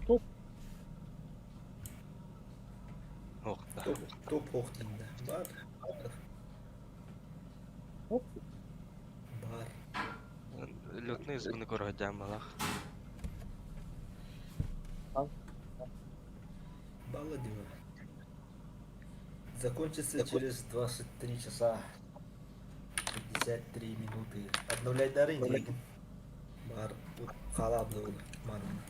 Топ. Оқта. Топ оқтинде. Бар. Оп. Бар. Лётный избаны көргөдөн балах. Балла дива. Закончится через 23 часа 53 минуты. Обновлять дары инжейген. Бар. Халабды ол. Манын.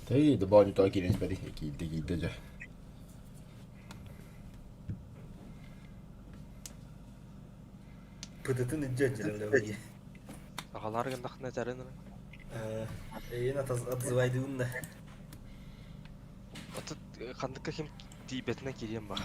Тей, да бани той кирен спери, кийде же. Пыдытын иджет жерелеуге. Ағалар гындақна жарын. Эйн отзывайды унна. Аты қандыққа кем тибетіне керем бақ.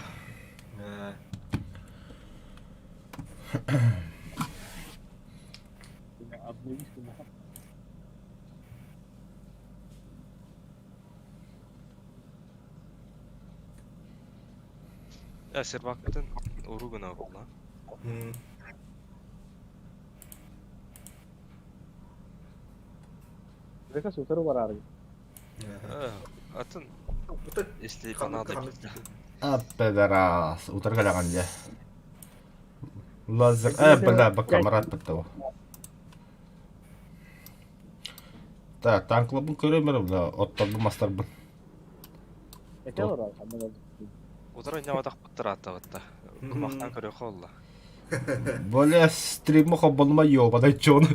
Сербактын ұру гына болла. Mereka suter warar. Атын если банада кетті. Педарас, утыргалаған же. Лазер, бля, бакамарат бітті. Так, танклы бұл көремер, бля, оттарды мастар бұл. Ete warar. Удары нявадақ бұттыр аттағытта. Құмақтан көрі қолла. Бля, стриму хоббанма ёбадай чон.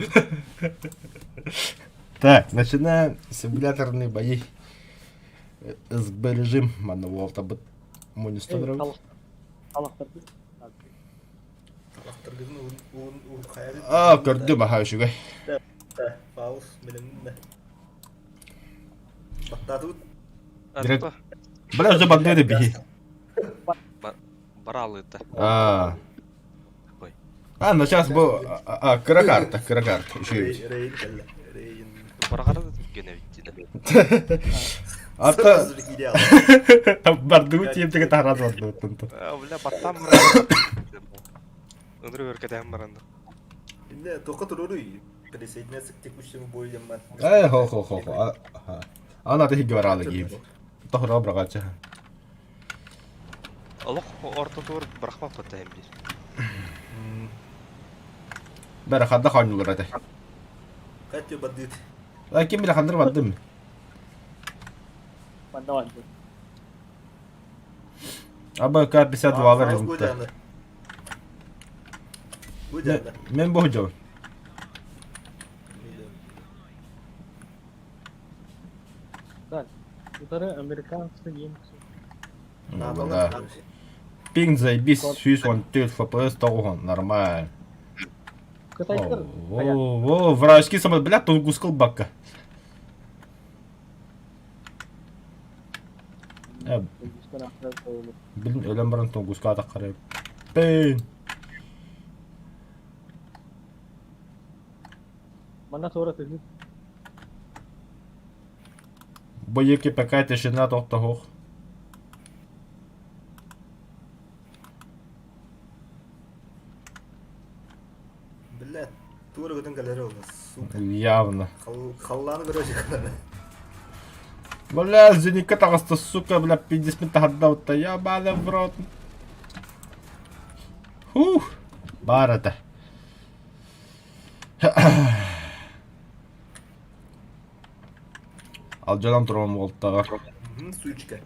Так, начинаем симуляторные бои. СБ режим, мана волта быт монитор. Көрдім аха үшіге. Паус, білімді. Баттады бұд. Бля, уже бандайды бейі. Баралыды. Ну сейчас был каракарта, еще есть. Рейн кәлі. Рейн. Барағарады гене биттеді. Сразу же идеал. Бардығы тиемдегі тағырады барды өттінді. Бля, баттам мұрады. Өндірі өркеден баранды. Енді тоқы тұрыры присоединяться к текущему бою демман. Хо. Ана ты хиги барады кейім. Тоқыра брағача. Олық орта туыр бірақпақ тұттайым дейір. Бәрі қанда қаню көреді. Қайтты баддыд. Кем білі қандыр баддым? Bandawan. Абы К-52 режимді. Будянда. Мен бұл жау. Так. Sutarı Amerikanцы немцы. Да. Пинг заебись, 614 FPS тоғын, нормально. Кытайдыр. О, вражеский самолет, блядь, тут гускал бакка. Білім, өлім бұрын тоңгусқа да қарайып. Бейн! Mana sonra tezgah. Бұл екі пәкай тешіне тоқты хоқ. Блядь, тура өтін кәлері олды, сука. Явно. Қалланы көрі жақынады. Бля, зеникка тағысты, сука, бля, 50 минут тағадда ұтта. Ябаны в рот. Хух! Бар это. Ал жанам тұрмам олттаға. Сучка.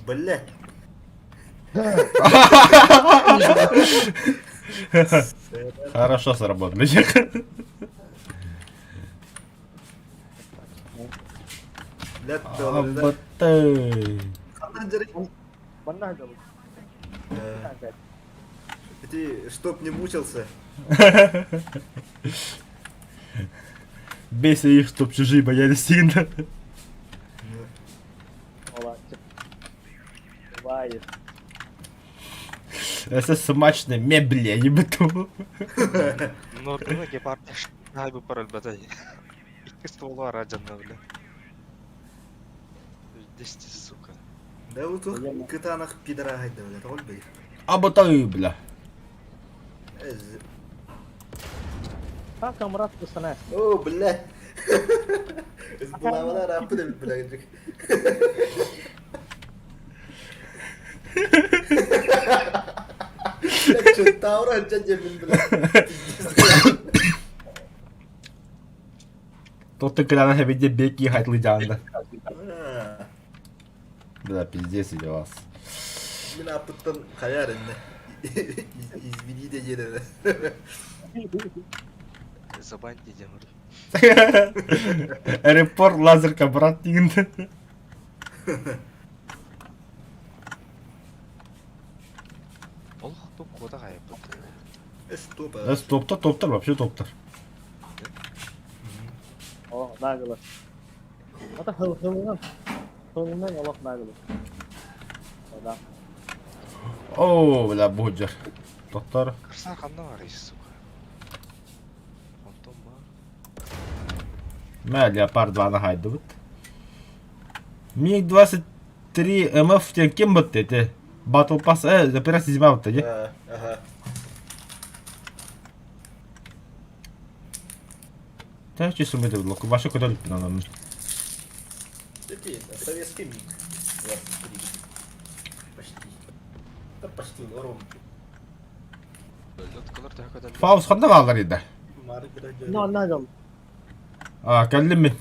Блядь. Хорошо сработали. Блядь, Абатай. Қандан жарай. Mana aja lu. Ты, чтоб не мучился. Бейся их, чтоб чужие боялись сильно. Olah. Бывает. Это смачная мебель, я не быту. Ну, ты на гепард. Ай, бы пароль батай. Икі стволу араджанна, бля. 10, сука. Да вот тут кытанах пидора гайда, блядь, роль бей. Абатай, бля. Как камрат кысана. О, бля. Ызбылавана рапы да бля гыжык. Бля, чё таура жадемин бля. Тут ты когда на виде беки хайтли джанда. А, Да, пиздец или вас. Мен апыттан каяр энне. Извини де жерене. Забань дедем ұры. Репорт лазерка брат дегенді. Ол топ кода қайып бұд. Стопа. Топтар вообще топтар. О, нагылы. Ата хылынан. Хылынан Аллах нагылы. Да. О, бля, буджер. Топтар. Кырсар қанда бар есі суға. Фантом бар. Мә, Леопард 2 хайды бұд. МиГ-23 МФ тен кем бұд деді? Battle Pass, операция зима бұд деді. Ага. Та че сумеди бұд, локу башы көтөліп бұд анамын. Это советский МиГ. 23. Почти. Да почти норм. Лоткалар тәкадан. Фаус қанда қалдар еді? Но нагыл. Кәлім мен.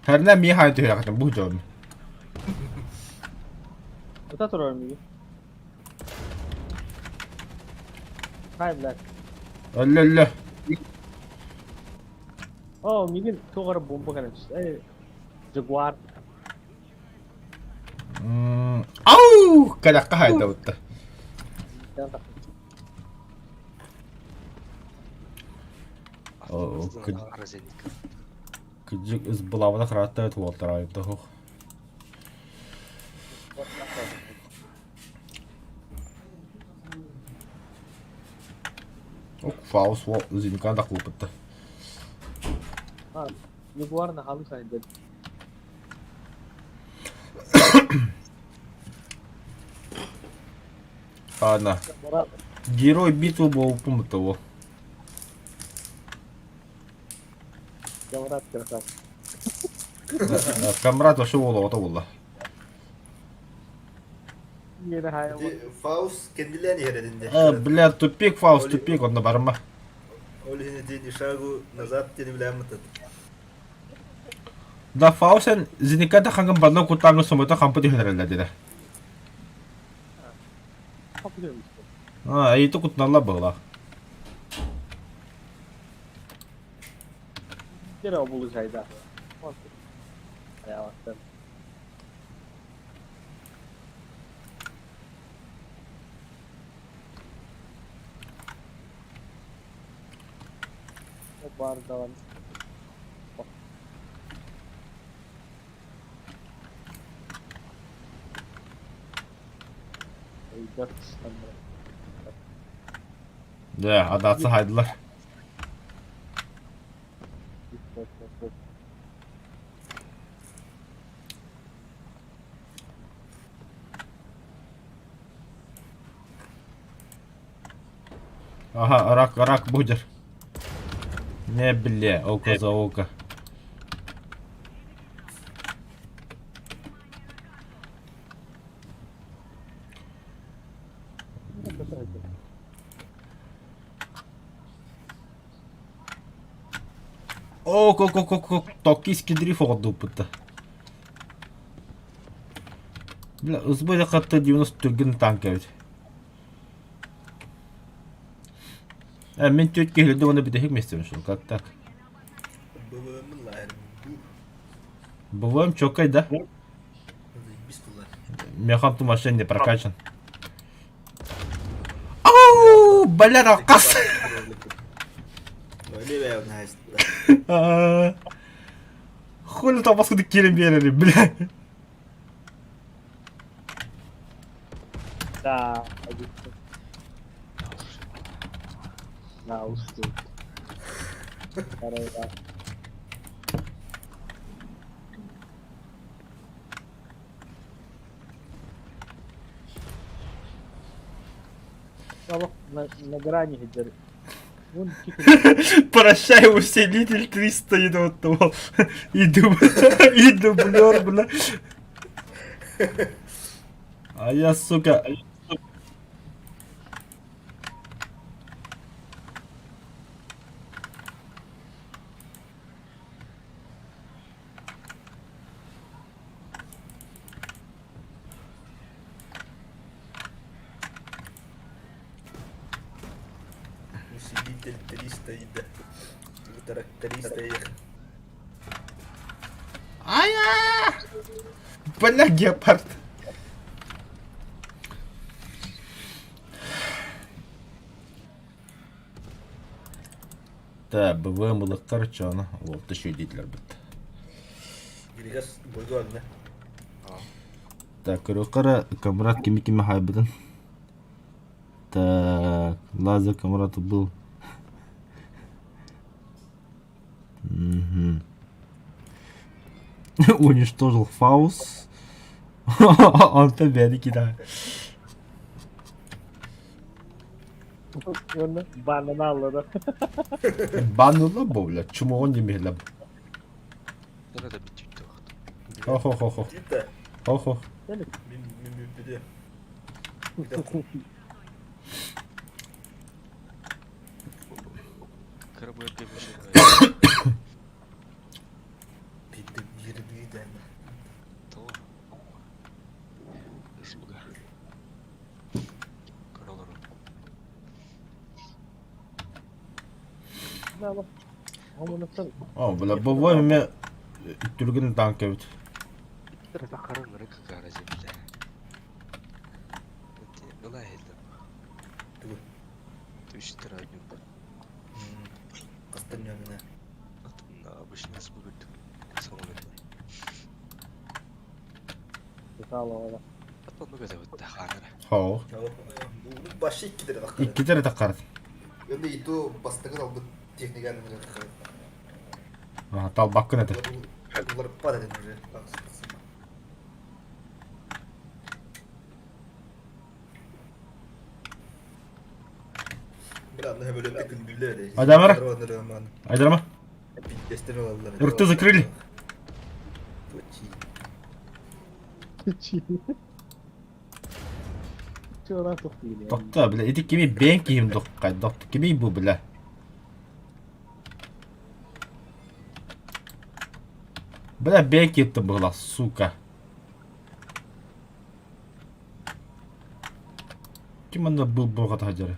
Härnä mi hain tyhjä katon buhdon. Ата тұрар миги. Хай блядь. Ölü. О, миги тоғар бомба канаш. Jaguar. Ау! Kadakka hayda butta. О, Кыджик из булавына қыратты өтіп олтар айыпты хоқ. Ок, фаус зинкан да клопытты. Jaguar на халу сайын дед. Ана. Герой битвы был пумыты ол. Жаврат красав. Камрат вообще ол ота болла. Yine hayal. Faust kendilerini yeredinde. Бля, тупик, фаус, тупик, он на барма. Олени дени шагу назад дени билемет. Да фаусен зиниката хангам бадна кутангы сомойта хампыты хенерелер dedi. Kapılıyor musun? Itu kutnalla была. Gene o bulu sayda. Ya bak. O bardağı. Да, адатсы хайдылар. Ага, рак будет. Не, бля, око за око. О, токийский дрифт oldu быта. Бля, ызбой хатта 94 танк evet. Мен тетке келді оны бітехек местемін шыл, как так? Babamın lahir. БВМ чокай, да? Biz kullar. Механ ту машин не прокачан. Ау, бля, ракас! Öyle bir ev nice. Хули там паскуды келем берели, бля. Да, на усту. Карайда. На грани гидер. Вон кикин. Прощай, усилитель 300 идут. И дублер, бля. А я, сука... Усилитель 300 ида. Тракториста их. Ая! Бля, гепард. Да, БВ мылыктар чана. Вот еще дитлер бит. Григас бойго ална. Так, рукара камерат кими хайбыдын. Так, лазер камераты был. Уничтожил Фаус. Он-то бедики, да. Вон банана аллады. Баннула бу, бля. Чему он не мейлab? Дара да бит үйтті вақыт. Хо-хо-хо-хо. Дита. Хо-хо. Мен биде. Кірбөйке бешен Биде бирди. то. Исбуга. Каралары. Ne lan? Amına sen. О, бля, БВ мне түргін танк бит. Дара да қаралары кагара земле. Была елді. Түгү. Түштір айнуды. Кастан ямына. Обычно сбудут самолеты. Sağ ol. Потом ну газа вот ханара. Хо. Бу башы иккидер таккар. Икки тере таққарат. Önde иту бастыгын алды техниканы менен таккар. Тал баккын эте. Булар падает уже. Бля, на бөлөккө күндүлөр. Адамдар? Роман. Айдарма? Биттестен алалар. Рты закрыли. Чего lan çok değil ya. Dokta, bля, иди кими бен киим доккай. Докта, кими бу, бля. Бля, бен киипти була, сука. Ким анда был бога тахажары?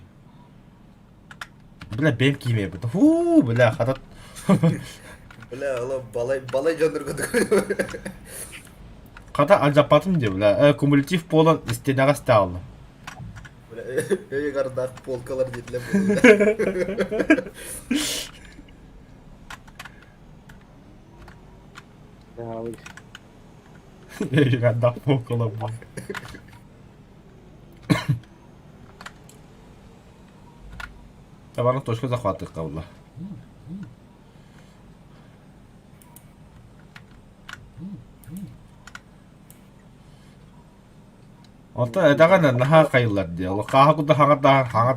Бля, бен киме бу. Фу, бля, хатат. Бля, ала балай жандырган. Ката алжапатым де, бля. Кумулятив полон стенага стаалды. Бля, эй кардак полкалар жетиле. Ya abi. Эй, гадак полкала бу. Товарна точка захвата кабла. Онта эдагана наха кайылар ди. Ол каха куда хаңат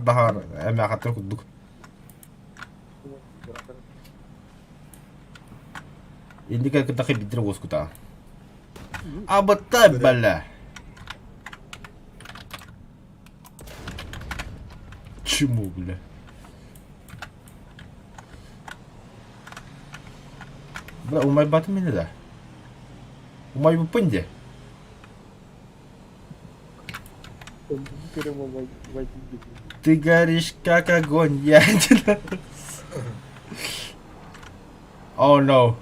дахар эме акатыр кудук. Индика кытахи бидир госкута. Абытай бля. Чему, бля? Бля, умай батым мені да. Умай бұпын де. Ты горишь как огонь, я не... Oh no.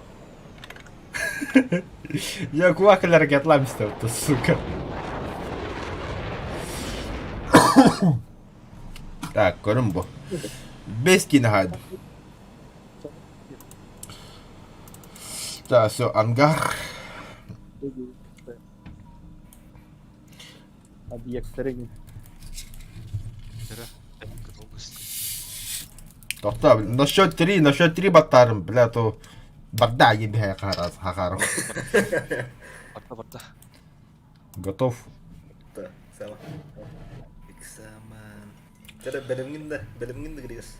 Я куакаларга атламистер, ты сука. Так, көрім бұ. 5 кино хайды. Так, все, ангар. Объекттерин. Дара области. Тоқта, на счет 3 баттарым, бля, то... Барда еби хақару. Барта. Готов. Да, сама. Иксаман. Тера белемгин да григас.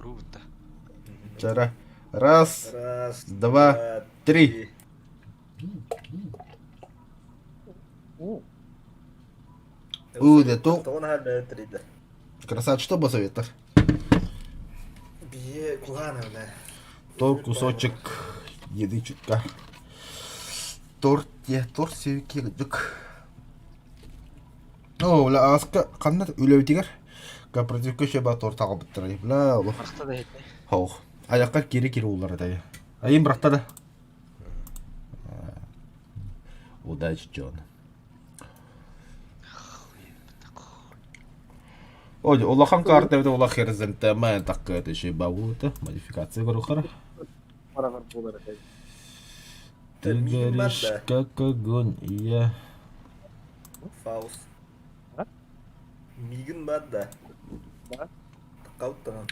көрүү бутта. Чара. Раз, Раз, два, три. Да то. Тон хәле триде. Красавчик, что посоветуешь? Бие кулана да. Торт, кусочек еды чутка. Торт севки гыдык. О, ла аска канат үлөбитигер. Кооперативке шеба торт тагып биттирей. Бла, оло. Аракта да хетне. Хоу. Аякка кири улар да. Айым бракта да. Удачи, Джон. Ой, улахан карта бит улах херзенте мен такка теши баута модификация горохара. Парагар болар экен. Ты горишь как огонь, и я. Фаус. А? Мигин бар да. Да? Кауттан.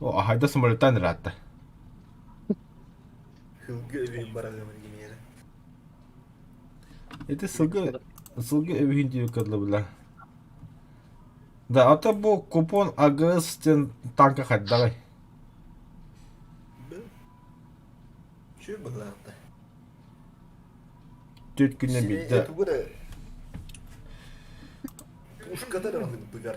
О, хайда самолеттан ратта. Хылгы өйін барагамын гемері. Это сылгы эвин диyor kadla бля. Да, ата бу купон агыстен танка хаддагай. Бұл? Чү бұларды? 4 күннен битті. Этугыры пушкадар аңын бұгар.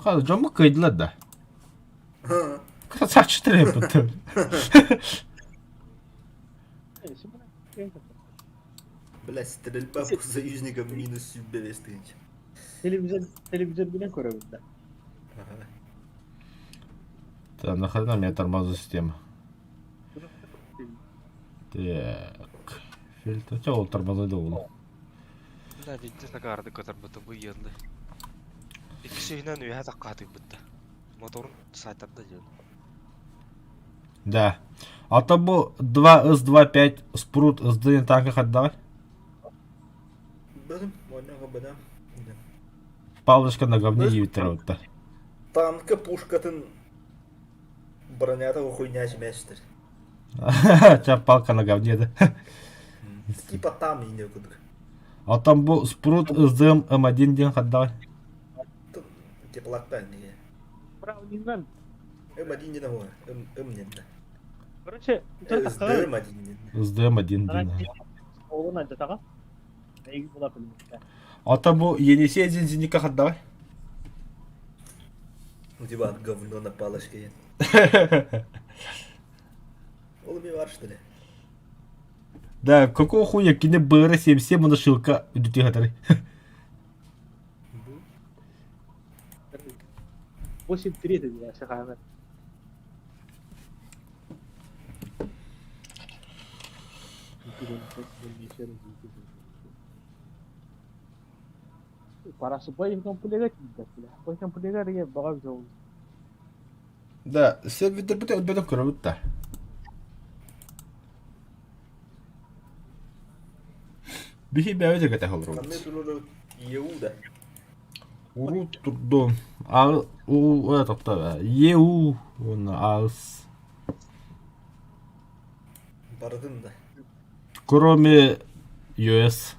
Хады жомы кайдылар да. Красавчик трепет. Бля, стрельба по союзникам минус сюббе вестынч. Телевизор bilen көрөбүз да. Да, нахрена мне тормозная система. Так. Фильтр. Чего ол тормозной да ол? Да, динтес нагарды көтөр бутта бу йылды. Iki сөйнөн үйә таккаты бутта. Моторун сайтарда жөн. Да. Ата бу 2С25 спрут СДН танка хаддагай. Бадым, ойнаға бадам. Павлышка на говне ебиттер. Танка пушкатын бронята хуйня жместер. Палка на говне, да. Типа там и не кудык. А там бу спрут СДМ М1 ден хаддагай. Тут теплакта не. Браунинген. М1 не нахуй. М-не. Короче, СДМ1. СДМ1 ден. Оğlun anca tağa. Neygi bulabilirim. Ата бу Енисей зензиника хаддагай. У тебя говно на палочке. Он мне вар, что ли? Да, какого хуя кине БР-77 на шилка идути хатары. 83 dedi ya şaka. Parası boyun kompulega gitti. Boyun kompulega diye baga güzel oldu. Да, сервитер бите отбеден кровитта. Бихи бәве жегете холру. Камне туруру Еуда. Уру турду. Еу, он аус. Бардым да. Кроме US.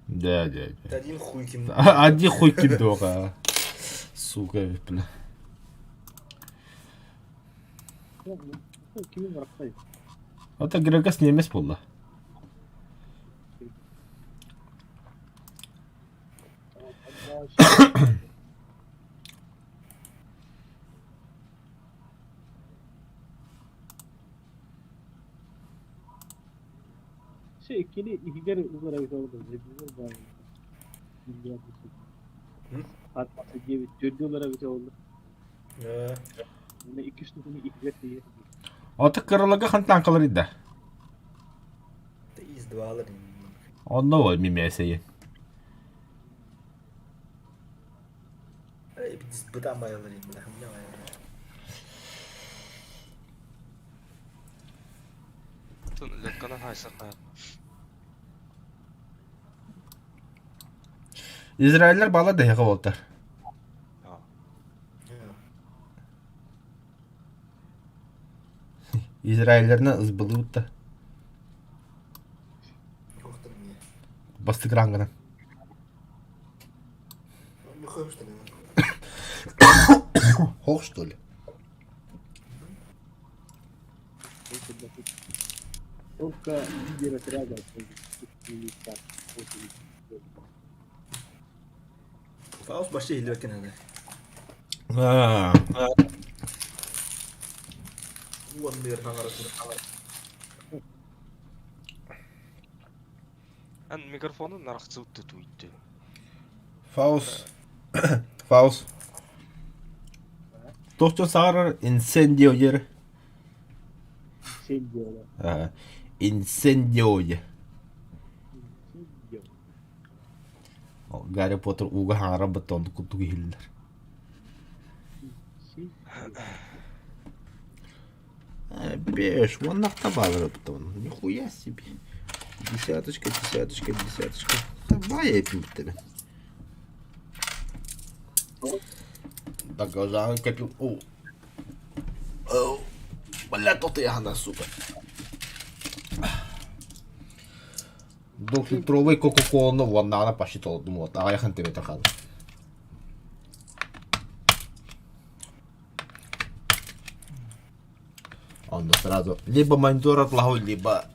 Да. Один хуй ким. Один хуй кидога. Сука, бля. Kimin var aklayı? Ата Грегас не емес болды. Şey ikili iki kere uzara bir oldu. Zediyor da. Hı? Atması gibi dördüyorlara bir oldu. Э, Yine iki üstü bunu iki kere diye. Ата Каралага хан танкалар иде. Ты издвалар. Онно ол мимесеи. Эй, biz бытам байалар ин, бля, хамня байалар. Тун леткана хайсака. Израильлер бала дәһәгә булды. Израильлерне ызбылы утта. Басты крангана. Нюхаем, что ли? Хох, что ли? Только лидер отряда. Или так, очень. Фаус başı hile bakın hadi. Ulan bir yerden arasında. Ан микрофону нарахцып түтүйтү. Фаус. Фаус. Тохчо сағарар инсендио жері. Sen diyorlar. Инсендио же. Sen diyor. Гарри Поттер уға хаңара баттонды күттігі хиллер. Sen Беш, вон нахта бағыр бұттон. Нихуя себе. Десяточка, десяточка, десяточка. Бая епім бітті бен. Так, жаңа кәпіл. Оу. Бля, тоты яғана, сука. 2-литровый кока-коланы ваннағына почти толдым. Вот, ағай сантиметр қалды. Он сразу либо монитор отлагал, либо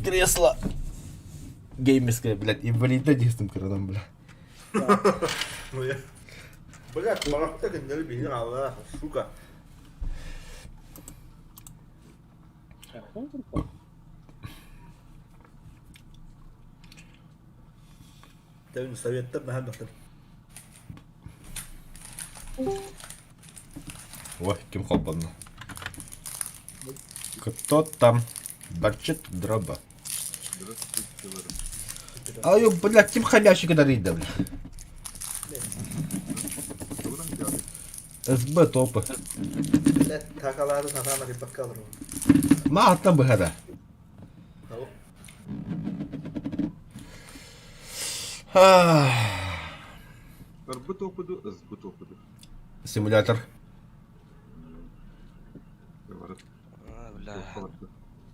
кресло геймерское, блядь, инвалидное дистом краном, бля. Ну я. Блядь, маракта гендели beni Allah, сука. Devin sovyetler ne halde? Ой, кем хлопанно. Кто там? Бачит дроба. Ай, блядь, кем хомячий когда рида, бля. СБ топы. Блядь, takalarda satana bir bak kalır. Ма аттан быхада. Tamam. РБ опыду, СБ опыду. Симулятор. Говорят, Бля,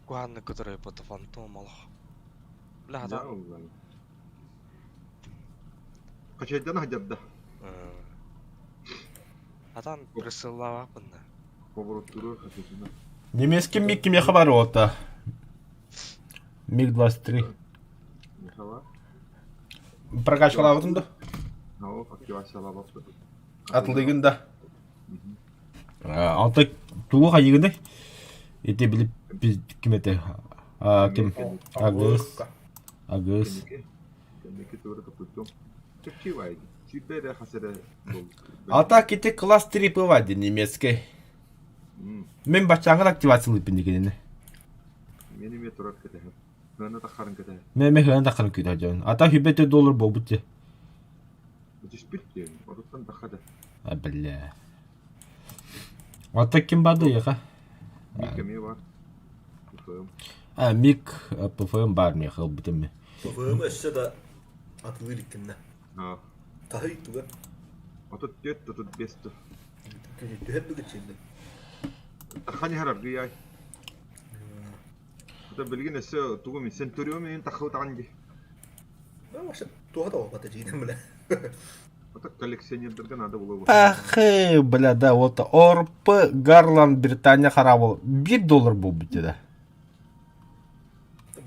куанны который под фантом алах. Бля, я адам. узнаю. Качайдан хадядда. Адам присылава пында. Поворот туру хатятина. Немецкий миг мне хабар отта. МиГ-23. Михала. Прокачкала бутунду. Нао активациялап апты. Атылдыгын да. Алты туғы қайығындай. Ете біліп біз кім еті? Кім? Агыс. Агыс. Кенеки туру капутом. Чекчивайди. Чипеде хаседе бол. Ата кете класс 3 бывады немецкий. Мен бачаңғы активациялы пендегеніне. Мени ме турат кете. Гана тахарын кете. Мен хыған тақырын күйді ажауын. Ата $100 бол бұтте. Бутиспитте. Оруттан тахада. Бля. Ата кім бады еға? Миками бар. Уфым. МиГ ПФМ бар не қыл бітімі. Fıhımı işte da atılır ikinde. Ha. Tahı tuğan. Отут 4, тут 500. Küçüktü hep bu geçildi. Тахани харар гияй. Это билген эсэ тугум сентуриум ин тахау таганги. Ben başta tuğa da o batıcıydım bile. Это коллекционердерге надо было. Ахы, бля, да, вот ОРП Гарланд Британия қарабыл. $1 бол бітті да.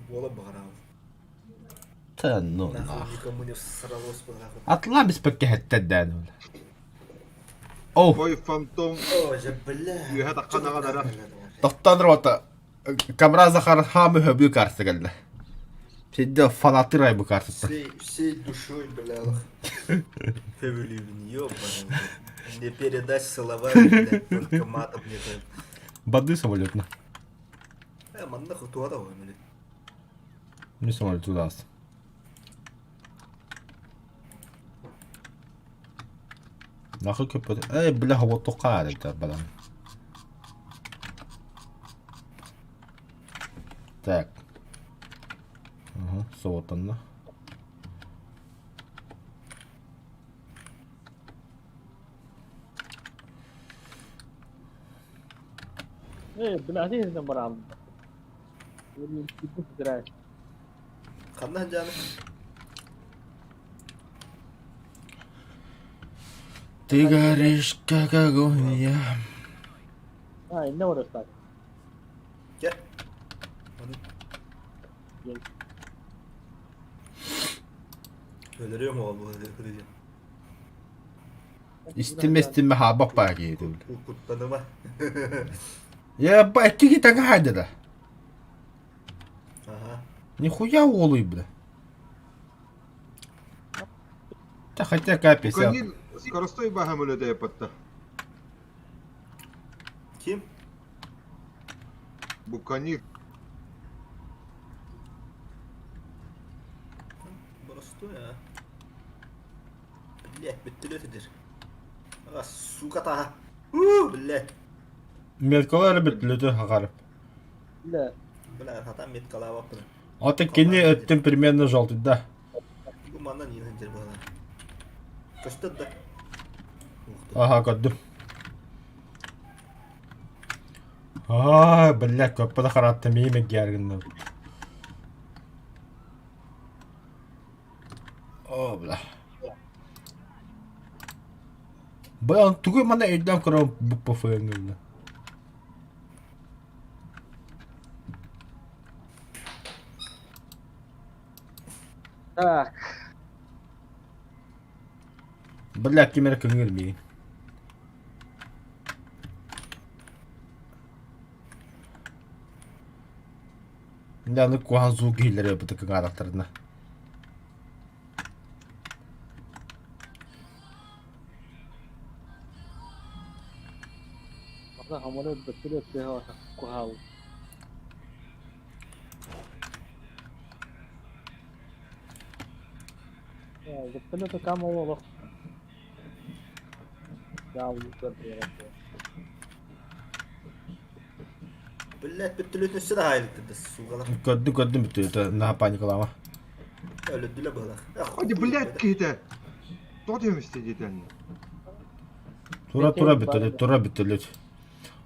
Bu ola bağıram. Та, ну, Nahı нах. nikamı ne saralос bağıram. Атламыз пәкке хәттәдән ул. Оу, Ой, фантом. O jebelle. Yühe takkana kadar ha. тоқтандыр ота. Камера захар хамы хөбі карсы кәлді. Сенде фанаты рай бұл карсықты. Всей душой, блядь. Февеливин, ёбаный. Не передать словами, блядь, только матом не дают. Бады самолетна. Man nahı tuğa da o ömrü. Не самолет туда. Нахуй көпөт. Бля, вот тоқа әдәді балам. Так. Соғытынна. بالعزيز نمبر عام. واللي يكون في دراعي. Kandan canı. Ты горишь, как огонь, я. Ne orası bak. Gel. Hadi. Gel. Öldürüyor mu oğlum? Öldürüyor. İstime ha bak bak yedi. Kurtlanıma. Я байки где-то гадила. Aha. Нихуя олуй, бля. Да хотя капец. Буканил скоростой бахам öyle de yapatta. Kim? Буканил. Burası da ya. Billah bittiriyor. Ага, сука та. Billah. Меткалары битледи агарып. Ne? Billah hatan met kala bak bunu. Аты кене өттен примерно жолтый, да. Bu mandan yine indir bana. Kaçtı da. Ага, көддүм. Бля, көппада каратты мейме гергинде. О, бля. Бля, тугой мана эйдам кром буппафэнгилде. Так. Бля, кемер көңүрмей. Да, ну куан звук гилер быты кыгарактарына. Bak hamile bittiriyor size ha. Kuhal. Ya bittiriyor da kam olur. Ya bu bittiriyor. Billah bittiriyor üstü de hayırlıktır da sugalar. Көддүм бүтү, на паникалама. Öldürdüler böyle. Hadi блядь кейте. Тот юм исте жетен. Тура бүтүлөт.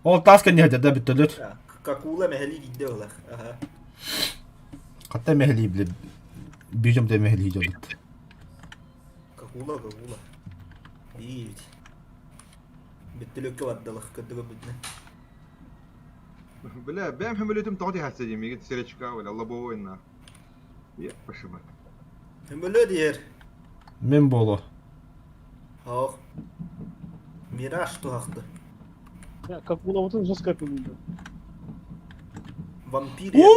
Ол таска не да бүтүлөт. Kakula meheli gidiyorlar. Aha. Ката мехли биле. Бижем де мехли жолут. Kakula. İyi. Bittiriyor ki vaddalık. Kötü bitne. Бля, бэм хэмэлэдэм тоди хасадим. Игэт сэречка вала лобовойна. Я пошима. Hem böyle diğer. Мен боло. Ha. Miraj tu haktı. Ya как было вот жестко было. Vampir ya.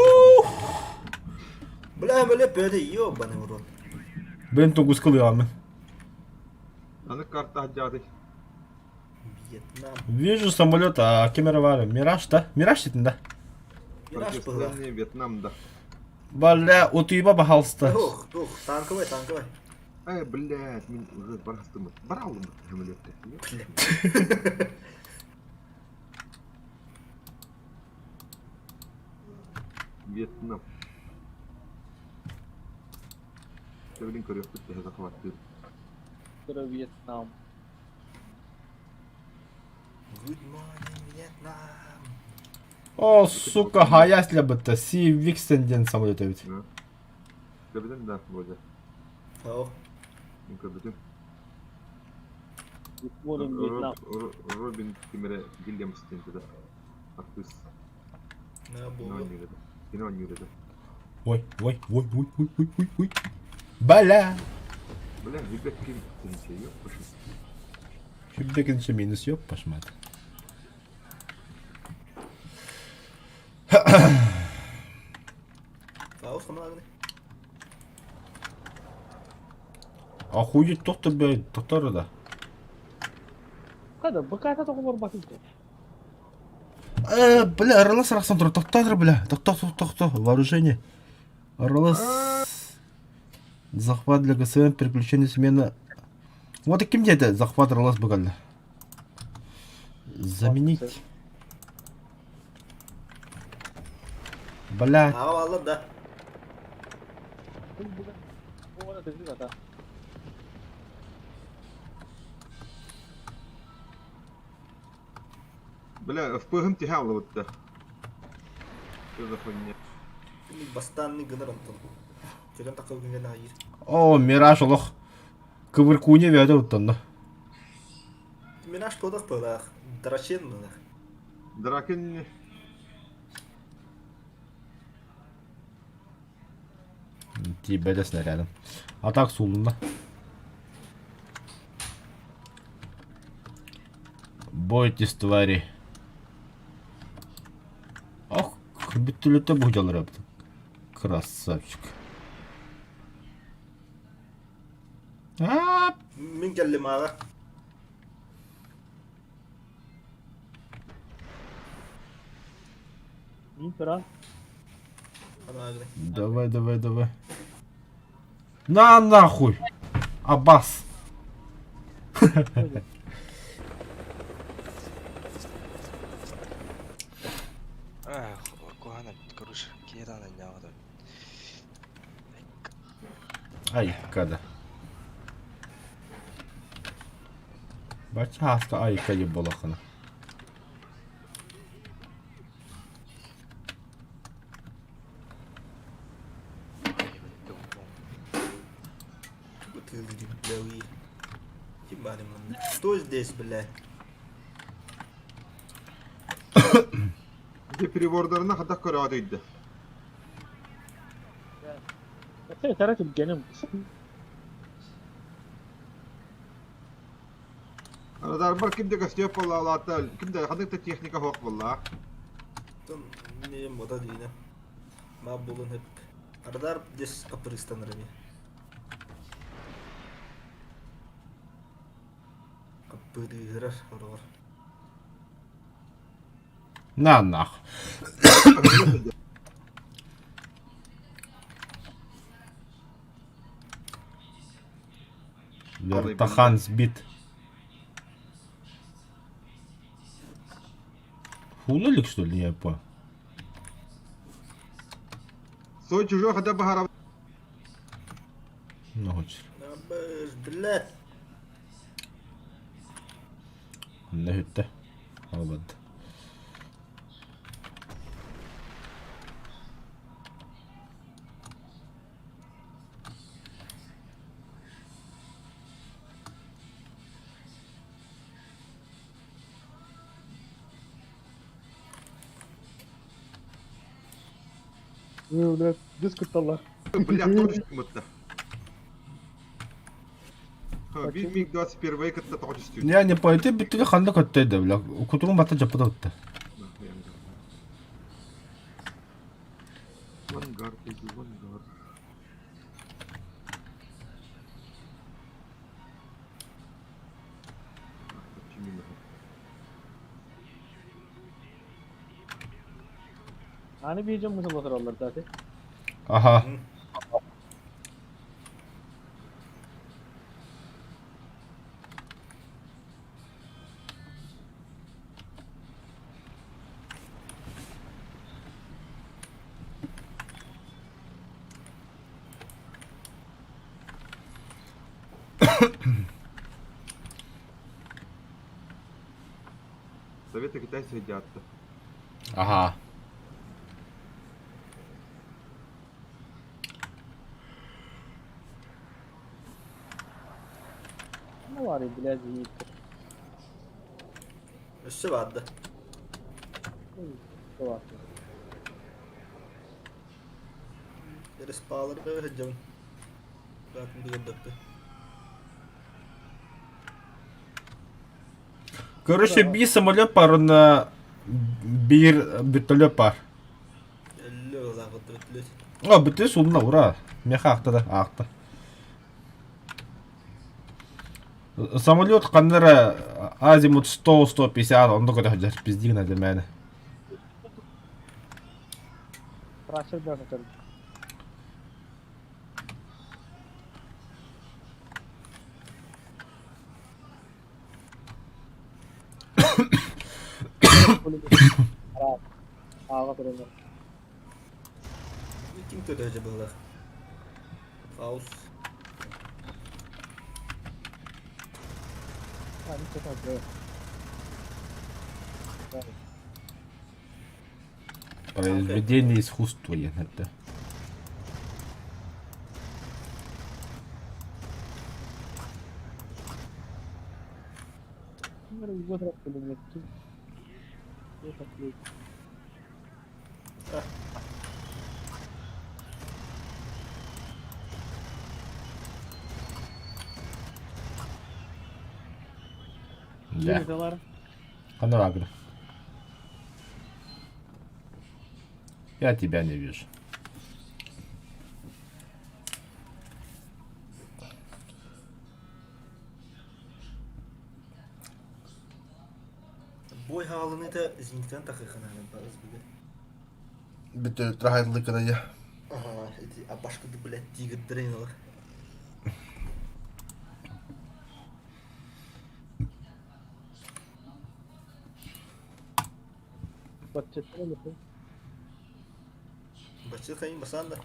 Bля böyle böyle yiyor bana vurun. Бен тугус кылыамын. Аны карта хаджады. Вьетнам. Вижу самолет, а камера вары. Мираж, да? Мираж дейтін, да? Miraj bu. Противостояние Вьетнамда. Бля, утуйба бахалсты. Тух, tankı var. Ай, блядь, мен уже барастым. Баралым хэмэлэдэ. Вьетнам. Төвлин көрөктү те захватты. Sıra Vietnam. Good morning Vietnam. О, сука, хаясля быта. Си Виксенден самолет өбіт. Көбүдөн да болды. Ha. Мен көбүдөн. Good morning Vietnam. Робин Тимере Вильямстен да. Артист. Ne bu? Кино не видел. Ой. Бля. Бля, ребят, киньте её, пошли. Шибдекінші минус yok, пашмат. Ha, sana ne? Охуеть, тоқты бе, тоқтары да. Kada быкайта тоғылар bakın. Бля, ырылас рақсан тұр, тоқтадыр, бля. Тоқта, вооружение. Ырылас. Захват для ГСМ, переключение смена. Вот и кем деді, захват ырылас бұғалды. Заменить. Бля. Ha, vallahi da. Bu arada dedi zaten. Бля, впыгым тягало вот так. Что за хуйня? Бастанный генерал там. Тирен такыл генген айыр. О, Мираж олох. Кывыркуне вяда уттанна. Мираж подах подах. Драчен мынах. Дракен Тебе де снарядом. А так сулунда. Бойтесь, твари. Ох, бүттүлөтө бужалар аптı. Красавчик. А, Min kelli mağa. İyi kral. Ana ağrı. давай. На нахуй. Аббас. Кухана, короче, киедан anyağıda. Ай, када. Бача хаста ай кайы болахына. Бутылки блядь. Ебали ман. Кто здесь, блядь? de privorlarına kadar karadıydı. Sen tarafım benim. Arada var kimde gösteriyor vallahi Allah'ta. Kimde hadık da teknika hok vallahi. Там не мода дина. Ма булun hep. Arada des kapırıstanır mı? Kapırır oralar. На нах. Вертахан сбит. Хулилик, что ли, я по? Son çocuğa kadar bahar Ну, хочешь. Nabız billah. Не hytte. Halvadı. Öyle düz kırtallar. блядь, тоже мутта. Bir MiG-21 кытта тоғыз жүз. Я не понял, ты битли ханда көттейді, бля. Кутурун бата жапыда өтті. Вангар, вангар. Hani bir yiyeceğim mısın motorlar zaten? Aha. Советы китайцы едят. Ага. Ne var ya biraz iyi. Üstü vardı. Ne var? Yarısı pahaları da vereceğim. Zaten bir yıldıktı. Короче, bir самолет бар, на bir bütölöp бар. 50 ola kadar ötülür. О, бүтө сулуна, ура. Меха акты да, акты. Самолет қандары азимут 100-150, онда көтө жарып биздиги надемени. Praşır da kaçalım. Ağa kırılır. Kim kötü acaba bunlar? Kaos. Hani çok az değil. Произведение искусства, это. Bunları bir fotoğraf bulunmak için. Fotoğraflayıp. Да. Yürüyorlar. Она лагна. Я тебя не вижу. Boy halını da zinkten takıkın hani bazı bile. Bütün трахайдылы кыда я. Aha, eti başka da bile tigirdireyin olur. Batçetler mi? Başka kayın basan da.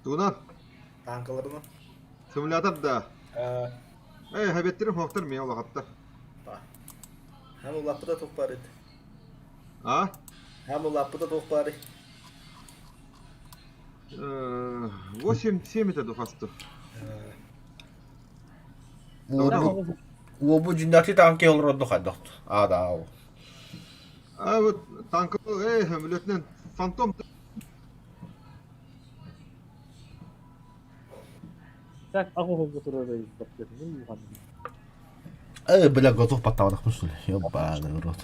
Тугунан, Tankalarını. симулятор да. Хэбеттерин хофтер мен олагатта. Hem o lapı da tok bari. А? Hem o lapı da tok bari. 8-7 это фасту. Уобу жинати танки олроду хаддот. Ада. А вот танкы, хамилетнен фантом. Так, aku fotoğrafı batçetler mi? Бля, готов потавадах мусuli. Ёбаный в рот.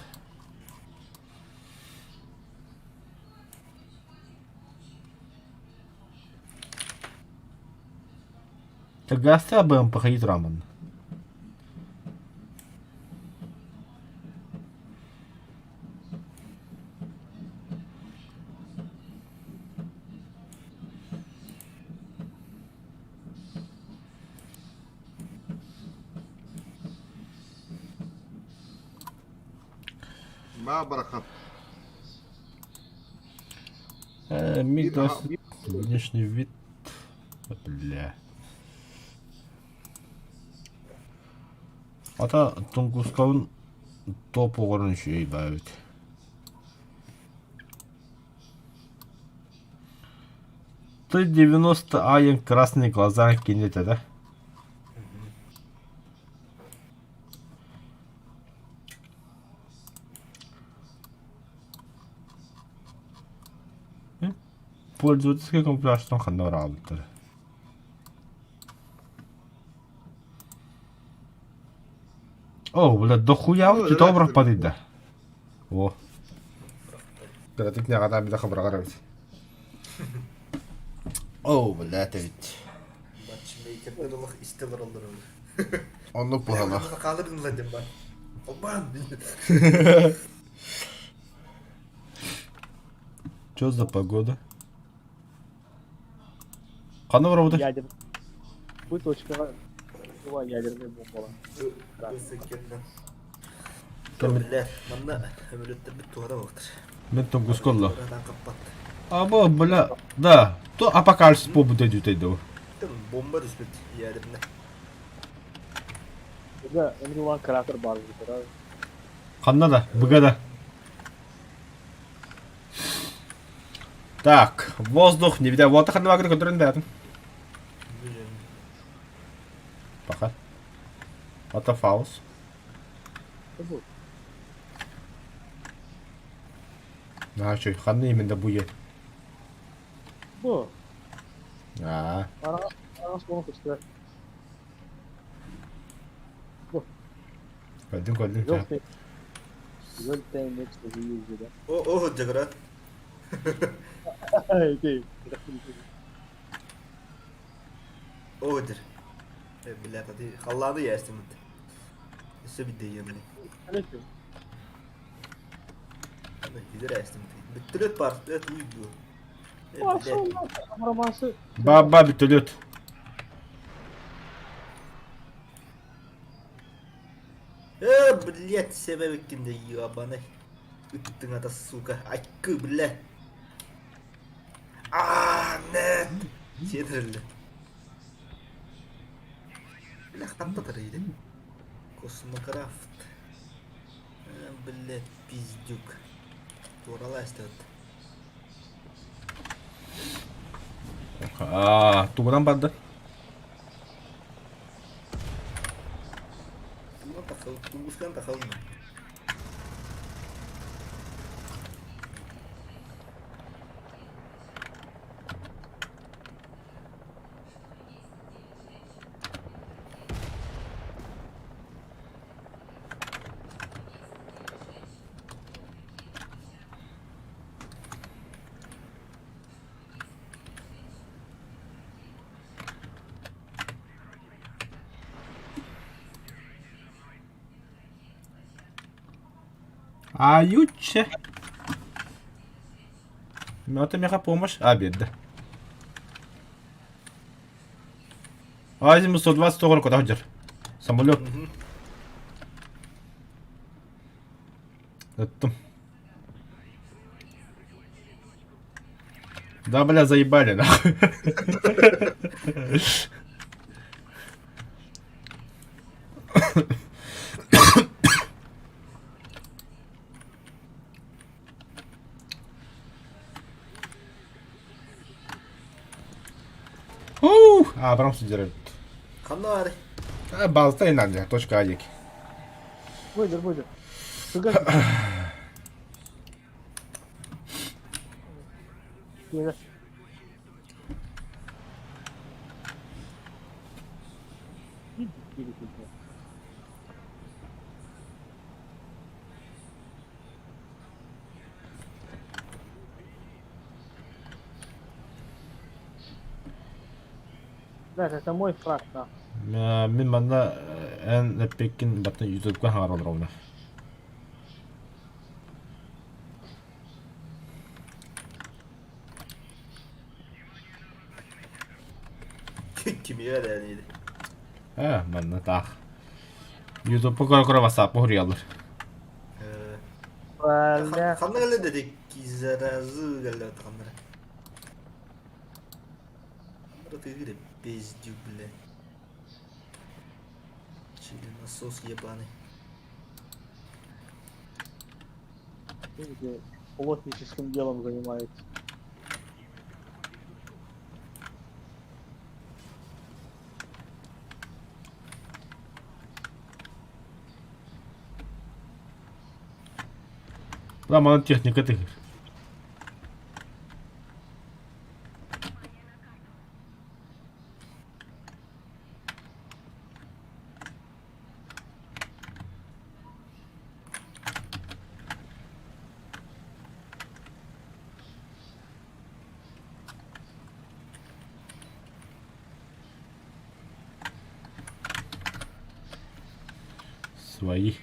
Тогда будем походить рамен. Ма барахат. Мигдос. Внешний вид. Бля. Ата Тунгускавын топ оғырын шүйей бәйбет. Т-90 АЕМ красные глаза кинете, да? Пользовательский комплекс қандай работает. О, блядь, дохуя вот это обрах подойда. О. Пиратик не гадам бида хабар гаравит. О, блядь, ведь. Batçı meykerler olak isteler olur olur. Onluk bu hala. Kalırdın lan ben. Oban. Чё за погода? Қандай работа? Ядер. Bu точкаға туған ядерный бомбалар. Billah, manna ömürlükte bir tuhada baktır. Мен Тунгусколла. Oradan kapat. Аба, бля, да. То апокалипсис по буде дютейді. Bomba düşmüş yerinde. Burada ömrü olan krater бар burada. Қанда да, бұға да. Так, воздух, не видя. Вот қандай вагон көтерін бәрін. Пока. Это фаус. Bu. А, что, қандай именно бұе? Bu. А, Ана соны күшті. көлдің, көлдің. Жоқ тек. Жол тәйін ексті жүзді. O hoca kıra. Ай, тей. O hoca. Billah hadi halladı ya istedim. İşte bir deyim ne. Aleyküm. Hadi gider istedim. Bitti part, evet uyuyor. Maşallah. Araması. Баба битөлөт. Блять, себебі кімде ебаный. Үттің ата сука. Айкы, бля. Нет. Седірлі. Бля, қапта тарайды. Космокрафт. Блять, пиздюк. Оралай істеді. А, туғынан барды. Ну, так Тулгускан тахална. Аютче. Это мега помощь. Беда. Азиму 120 долларов куда ходишь? Самолет. Это... Да, бля, заебали, нахуй. Абрам сидит. Ханари. Балстай надо, точка Адики. Выйдер. Сюда. Нет. Да, это мой фраг, да. Min manna en picken batna YouTube kan ha ronda. Kimi öğreniydi? Manna ta. YouTube kora WhatsApp huriyalır. Бля. Kanlı dedik ki zarazı geldi kanlı. Burada girip бездюк, бля. Насос ебаный. Видите, плотническим делом занимается. Lan bana техника ты. Свои.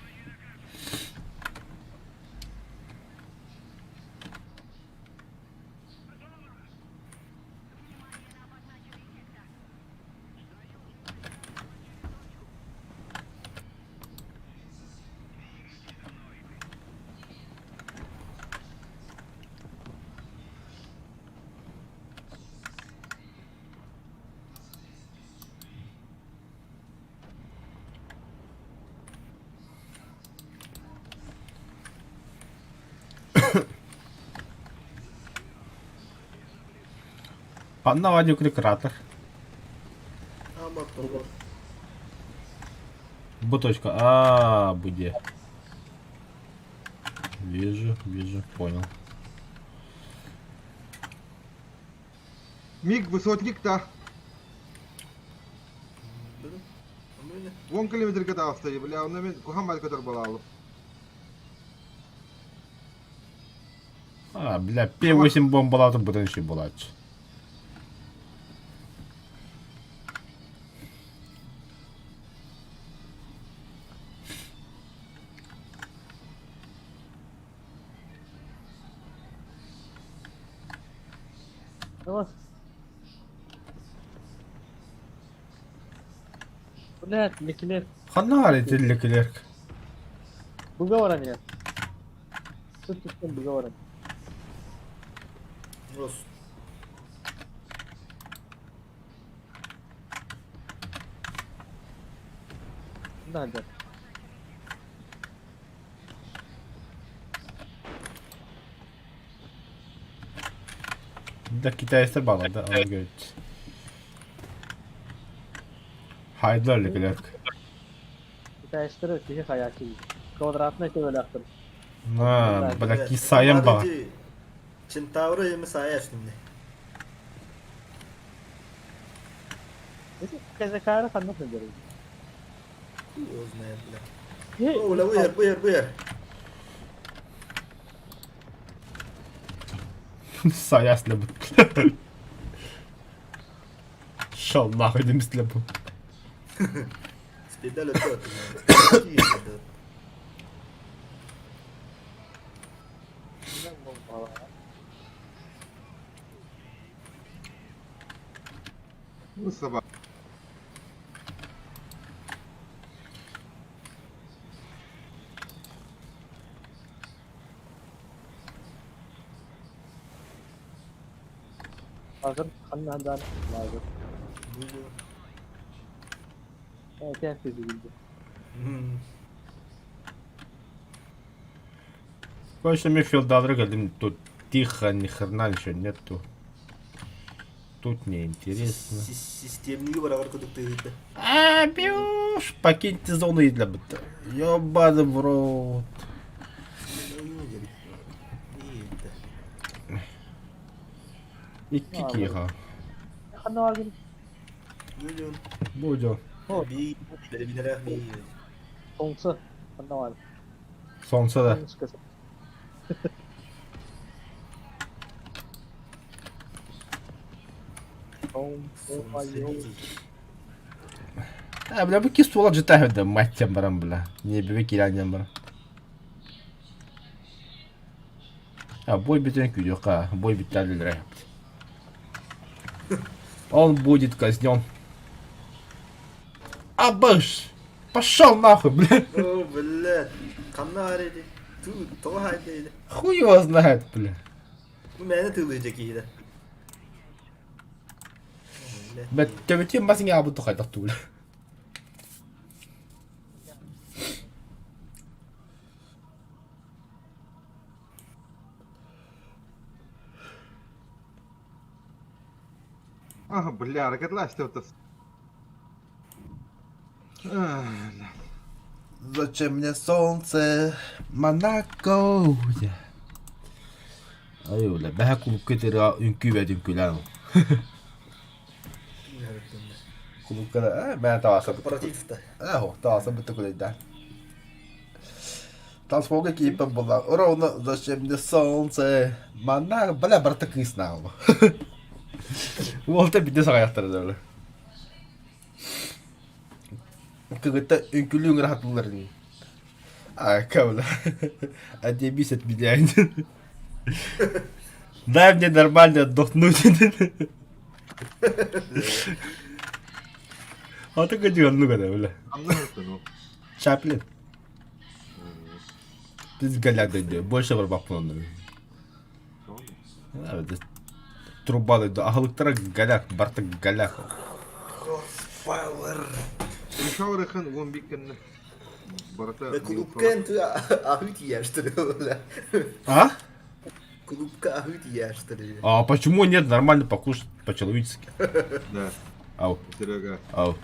Панна вадю кратер. Мотор. Буточка. Буде. Вижу, понял. Миг высотник-то. 10 километр катал стоит, бля, он на Кухамаль, который балал. Бля, П8 бомб була, то буде ще була. Блядь, Леклер. Ханари ти Леклерк. Выговора нет. Что ты с кем выговора? Рос. Да, да. Da Kitay'da bağladı. Ona göre. Haydi Leclerc. Değiştirir bir hayaki. Kvadratına işte böyle yaptım. Ha, belki sayın bak. Centauro ему саяш şimdi. Neyse keze kayra kanat ne derim. Его знает, бля. Ye. О, бля, buyur. Sayasla bu. İnşallah elimizle bu. Спидаль тот. Bu sabah Hazır kanından lazım. Evet en sevdiğim bildi. Конечно, мне филдалры говорим, тут тихо, ни хрена ничего нету. Тут неинтересно. Системный var var kuduk değil. Бюш, покиньте зону и для быта. Ёбаный в рот. İki kiha. Kandan var benim. Milyon. Bucu. Bir bilerek bir. Sonsa. Kandan var. Sonsa da. Çıkası. Бля, bu ствола житаю да, мать тебя барам, бля. Не бебе киляням бар. Бой битен кюдёка, бой битен рэп. Он будет казнен. Абыш! Пошел нахуй, бля. О, блядь. Kanlar idi. Tu halde. Хуй его знает, бля. Bu məni tığlayacak iyi de. Бля, төвөтен басың ябы тухайдақ ту, бля. ah bля, hareketleşti ötesi. Ah, Зачем мне солнце, Монако? Ай, бля, бәһә кулып кетер үнкүбәдин күлән. Кулып кара, бәһә таваса. Operatifte. Эһо, таваса битте күләдә. Трансформер кипа була. Ровно зачем мне солнце, Монако? Бля, брата кыснау. Волта битте сагаяктырды бля. Кыгытта үнкүлүң рахатлыларын. Кабла. Отъебись от меня. Дай мне нормально отдохнуть. А ты где он, ну-ка, бля? anlamıyorsun o. Чаплин. Biz gaляда, больше var bak bunları. Tamam. Evet. Трубалы, ahılıklara galak, bartak galak. Power. Uşağırıkın 11 günü. Barata Ve kulüpken tu ahüt yaştırıyor. А? Kulüpke ahüt yaştırıyor. А почему нет нормально покушать по-человечески? Да. Ау, Серега. ау.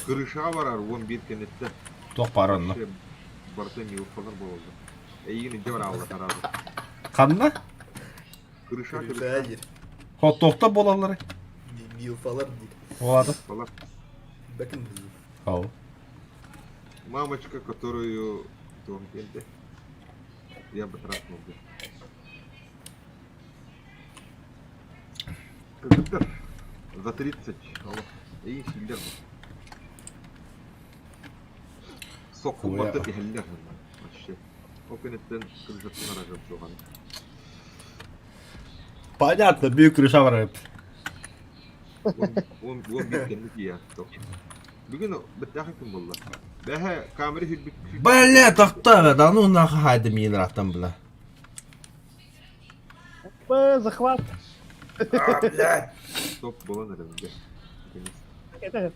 Kırışa varar 11 kenette. Тоқ паранна. Barata miyufalar boğuldu. Yine de var Allah herhalde. Қанна? Kırışa Hayır. Хот тоқта болалары. Milfalar değil. Олады. falan. Bakın. Ау. Мамочка, которую том келді. Я бы трахнул бы. Кызыктар. За 30. Allah. İyi şeyler bu. Sokun Oya. batı bir heller hemen. Вообще. O kenetten kırıcatın aracım şu an. Понятно, büyük крыша var hep. 11 kendik ya. Bugün bir daha kim buldu? Daha kamera hüdbük. Бля, тоқта, да ну нахуй хайда мен рахтан бля. Захват. Top bulan herhalde. Evet.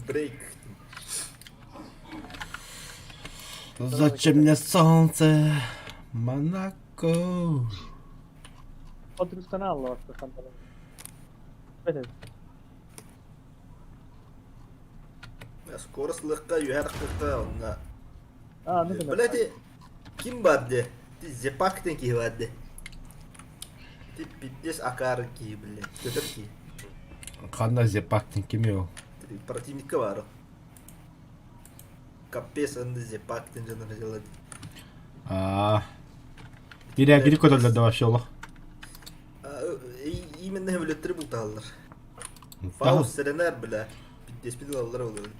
Break. Зачем мне солнце, Монако? Otobüsten Allah bak kandan. Evet. Скоростлыкка юхарыкка онна. Ne demek? Bileti kim vardı? Zepak'ten ki vardı. Fitness akar ki bile. Götür ki. Қандай зепактың кеме ол? Противникка var o. Капец анды Зепак'ten жанына жалады. Дирек көтөлдөрдө вообще олох. Именно hem өлөттөрү бул таалар. Фаус сиренер биле. Fitness бил алар болду.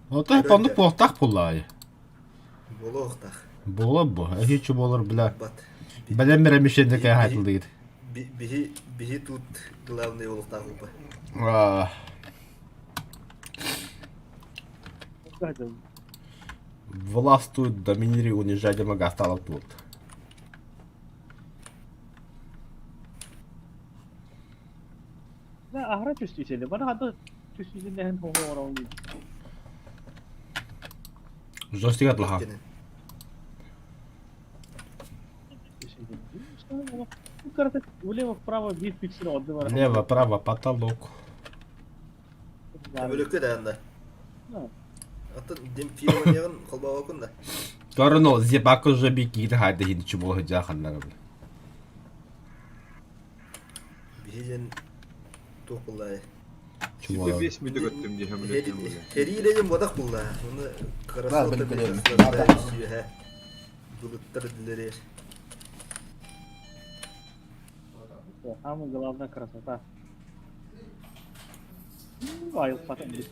Ота панды плохтак пуллай. Болохтах. Боло бу, хич болор биле. Бат. Белем беремишенде кай хайтылды. Бихи тут главный болохтах упа. Hadi. Властвует, доминирует, унижать магастала тут. Ne ahra çöstüyseli. Bana hatta çöstüyseli hem homo oran değil. Жостик атлаха. Bu karate влево вправо bir фиксин oddu var. Лево, право, потолок. Өлөккө да анда. Ha. Атын дем фирманягын колбага окун да. Көрін ол зепак уже бекейді хайды хинчі болғы жақынлары бұл. Бихижен токулай. Şimdi 5 millik öttüm diye hem öyle. Heriyle bodak bulla. Onu Var, karasal benim da biliyorum. he. Bulutlar dileri. Hamı главная красота. Ayıl patın.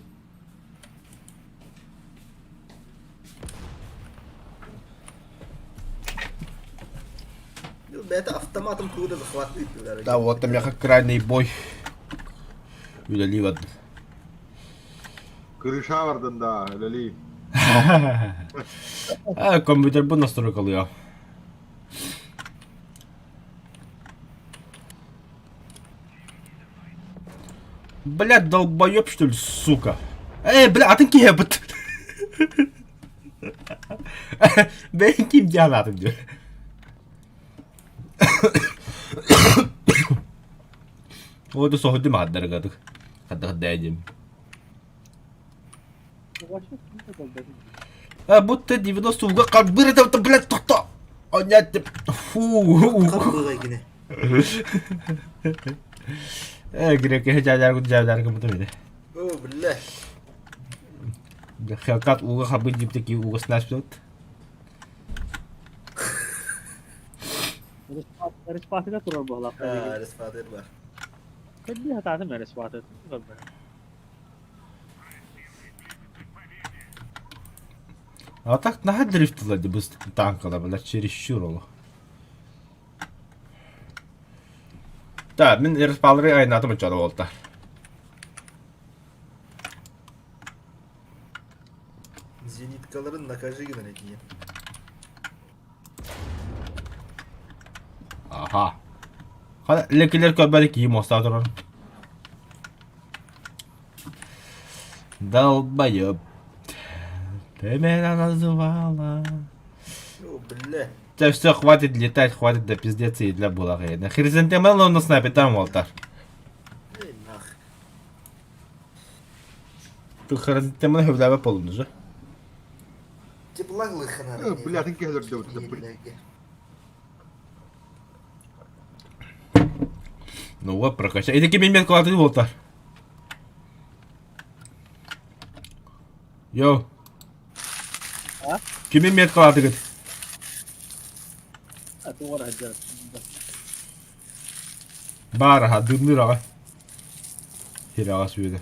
Бета автоматом туда захватывает. Да, вот там я как крайний бой. Удалил одну. Kırışa vardın da öyle. Компьютер bu настрой кылıyor. Блядь, долбоёб что ли, сука? Бля, атын кие быт. Ben kim canladım diyor. O da sohdu mu haddara kadık. Hatta diyeceğim. Bu da 90 уга kalbir edip блядь, тохта. Oynadım. Kapıga yine. Gerek cevler gibi miydi? Oh billah. Хелкат уга хабы диптeki уга снаш пилот. Respatida durur bu lafta. Ha, resfader var. Kendi hatasım ya respatida. А так на дрифт влади бы танкала, блядь, чересчур оло. Да, мен эрспалры айнатым учады болта. Zenitkaların nakajı gibi ne diyeyim. Aha. Hadi lekiler köbelik yiyeyim olsa durur. Долбоёб. Ты меня называла. Oh billah. Да все, хватит летать, хватит до пиздец и для булага. Хризантемел он на снайпе там волтар. Ey nah. Тут хризантемел хевляве полун уже. Çıplaklık hınar. Bilatin keller de öttüm. Ну вот, прокачай. И такие мимет куда-то волтар. Йоу. Ha? Kimin met kaladı git? Ha doğru hadi. Bara ha dünür ağa. Hira suydu.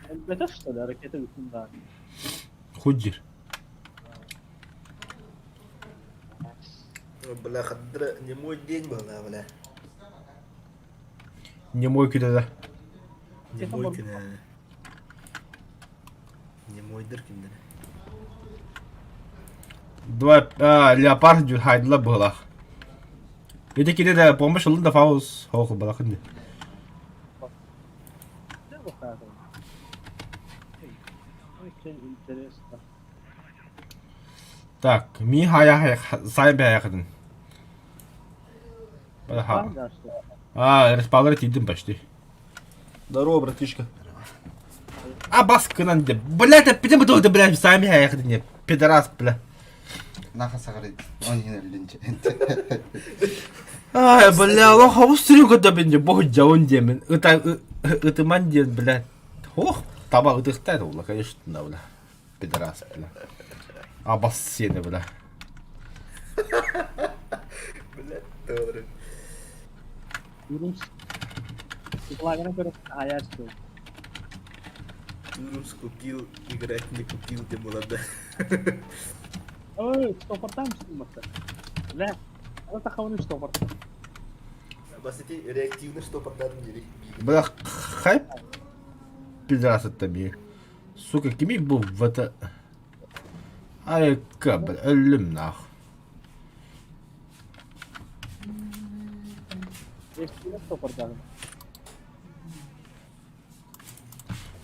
Elbette işte harekete bütün daha. Худжир. Бля, хадра не мой день был, да, бля. Не мой küdede. Не мой күнә. Не мой дыр күнә. Два леопард хайдла была. Это киде да помощь лунда фаус хоху была хынды. Ne bu kadar? Очень интересно. Так, ми хая сайбе яхдын. Ха. Респаунер тидим почти. Здорово, братишка. А баскынан деп. Блядь, почему ты блядь сами аяқдың пидорас, бля. Наха сагарит. Он не налинче. Ай, бля, лох аустрию когда бенде бог жауын демен. Ытыман ден, блядь. Ох, таба ытықтайды ол, конечно, бля. Пидорас, бля. А бас сені, бля. Блядь, тоже. Урумс. Предлагаю наперед. А я что? Урумс купил, играть не купил, ты молода. Ой, что портам сниматься? Да. Это хавны что портам. Басити реактивно что портадым дери. Бля, хайп пидорас это би. Сука, кими был в это... Ай, бля, ölüm нах. Есть что портам.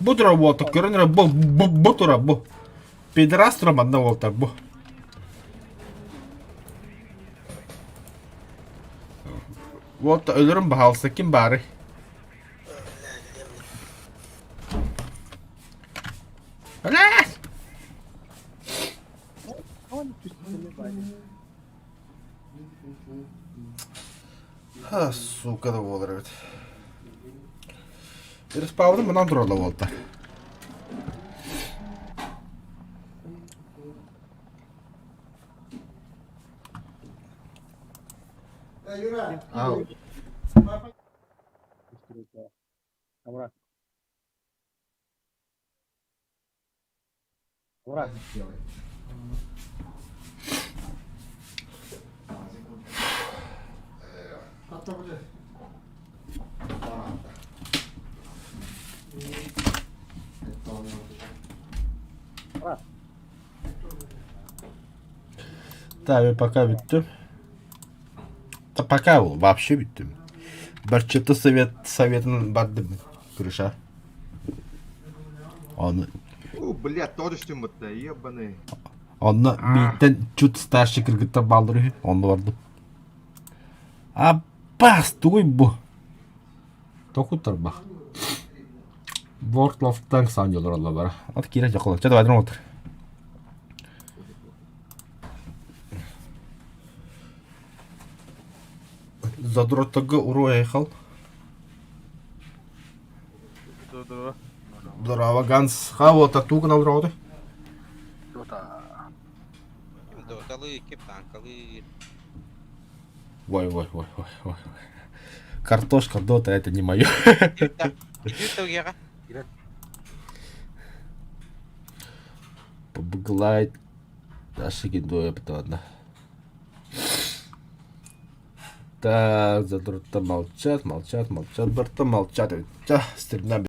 Бутра волта, көрінер бутра бу. Пидорас тұрам адна волта бу. Волта өлірім бағалса кім бары? Блядь! Он чувствует парень. Ха, сука, да волдыр бет. Респаудым мұнан тұрады волта. Ау. Амурат. Амурат. Амурат. Да, мен пока біттім. Да пока ол, вообще біттім. Бір чыты советін бардым, крыша. Оны О, блядь, тоже штимутта, ебаный. Онны миттен чут старший кыргыттар балдыры, онны барды. А бас туй бу. Токуттар бак. World of Tanks анжылар алла бара. Ат кире жакылы. Чада байдырын отыр. Задротага уру аяқал. Здорово, Ганс. Хава татуга алрауды. Доталы, кептанкалы. Ой. Картошка дота это не мое. Ютогера. Побыглайт. Ашигин дуя ладно. Так, задротта молчат. Барта молчат. Стремна